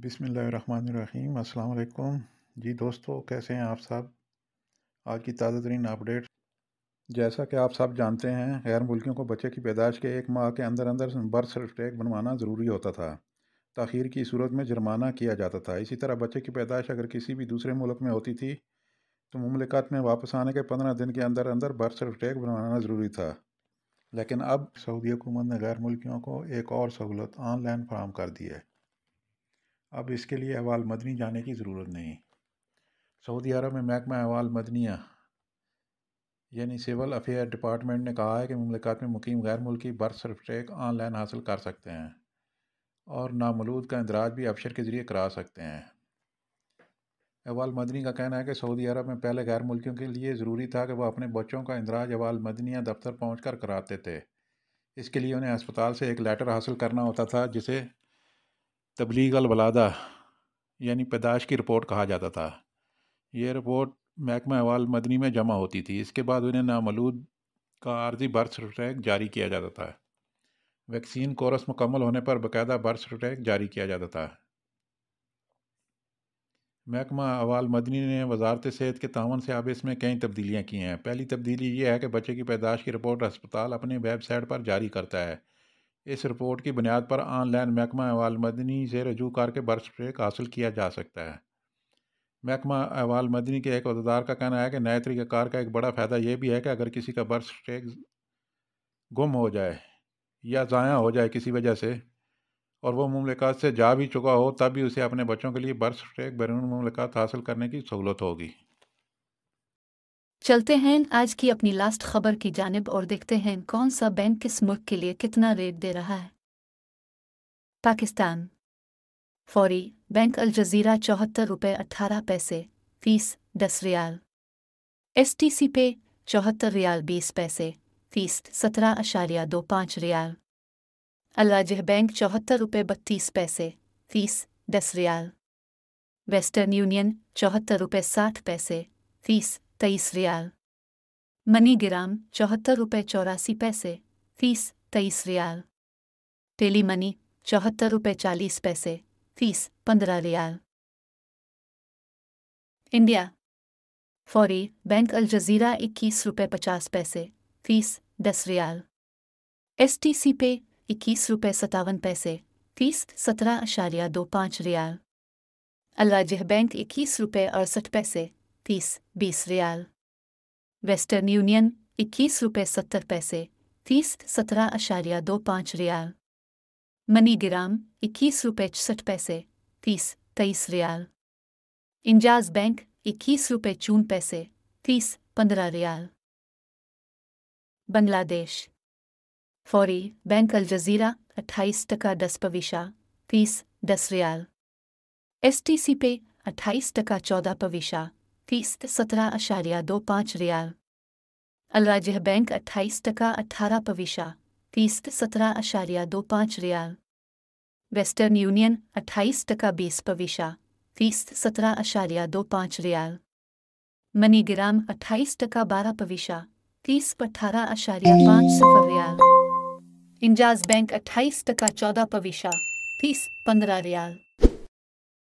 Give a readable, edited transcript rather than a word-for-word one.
बिस्मिल्लाहिर्रहमानिर्रहीम। अस्सलाम वालेकुम जी दोस्तों, कैसे हैं आप सब। आज की ताज़ा तरीन अपडेट। जैसा कि आप सब जानते हैं, गैर मुल्कियों को बच्चे की पैदाइश के 1 माह के अंदर अंदर बर्थ सर्टिफिकेट बनवाना ज़रूरी होता था। ताख़ीर की सूरत में जुर्माना किया जाता था। इसी तरह बच्चे की पैदाइश अगर किसी भी दूसरे मुल्क में होती थी तो मुमलिकत में वापस आने के 15 दिन के अंदर अंदर बर्थ सर्टिफिकेट बनवाना ज़रूरी था। लेकिन अब सऊदी हुकूमत ने गैर मुल्कियों को एक और सहूलत ऑनलाइन फराहम कर दी है। अब इसके लिए अहवाल मदनी जाने की ज़रूरत नहीं। सऊदी अरब में महकमा अहवाल मदनिया यानी सिविल अफेयर डिपार्टमेंट ने कहा है कि मुमलिकत में मुकीम गैर मुल्की बर्थ सर्टिफिकेट ऑनलाइन हासिल कर सकते हैं और नामौलूद का इंदराज भी अफसर के ज़रिए करा सकते हैं। अहवाल मदनी का कहना है कि सऊदी अरब में पहले गैर मुल्कियों के लिए ज़रूरी था कि वह अपने बच्चों का इंदराज अहवाल मदनिया दफ्तर पहुँच कर कराते थे। इसके लिए उन्हें अस्पताल से एक लेटर हासिल करना होता था जिसे तबलीग अल वलादा यानी पैदाइश की रिपोर्ट कहा जाता था। ये रिपोर्ट महकमा अहवाल मदनी में जमा होती थी। इसके बाद उन्हें नामौलूद का आर्जी बर्थ सर्टिफिकेट जारी किया जाता था। वैक्सीन कोर्स मुकम्मल होने पर बाकायदा बर्थ सर्टिफिकेट जारी किया जाता था। महकमा अहवाल मदनी ने वजारत सेहत के तावन से अब इसमें कई तब्दीलियाँ की हैं। पहली तब्दीली ये है कि बच्चे की पैदाइश की रिपोर्ट अस्पताल अपनी वेबसाइट पर जारी करता है। इस रिपोर्ट की बुनियाद पर ऑनलाइन महकमा अहवाल मदनी से रजू करके बर्थ सर्टिफिकेट हासिल किया जा सकता है। महकमा अहवाल मदनी के एक अहदेदार का कहना है कि नए तरीक़ाकार का एक बड़ा फ़ायदा यह भी है कि अगर किसी का बर्थ सर्टिफिकेट गुम हो जाए या ज़ाया हो जाए किसी वजह से और वो मुमलिकत से जा भी चुका हो, तब भी उसे अपने बच्चों के लिए बर्थ सर्टिफिकेट बैरून मुमलिकत हासिल करने की सहूलत होगी। चलते हैं आज की अपनी लास्ट खबर की जानिब और देखते हैं कौन सा बैंक किस मुल्क के लिए कितना रेट दे रहा है। पाकिस्तान फौरी bank Al Jazira ₹74.18 fees 10 riyal. STC pay ₹74.20 fees 17.25 riyal. Al Rajhi bank ₹74.32 fees 10 riyal. Western Union ₹74.60 fees 23 riyal. MoneyGram ₹74.84 fees 23 riyal. Telemoney ₹74.40 fees 15 riyal. India फौरी bank Al Jazira ₹21.50 fees 10 riyal. STC pay ₹21.57 fees 17.25 riyal. Al Rajhi bank ₹21.68 fees 20 riyal. Western Union ₹21.70 fees 17.25 riyal. Money ग्राम ₹21.61 fees 23 riyal. Enjaz bank ₹21.54 fees 15 riyal. Bangladesh फौरी bank Al Jazira 28.10 fees 10 riyal. STC pay 28.14 fees 17.25 riyal. Al Rajhi bank 28.18 fees 17.25 riyal. Western Union 28.20 fees 17.25 riyal. MoneyGram 28.12 fees 18.50 riyal. Enjaz bank 28.14 fees 15 riyal.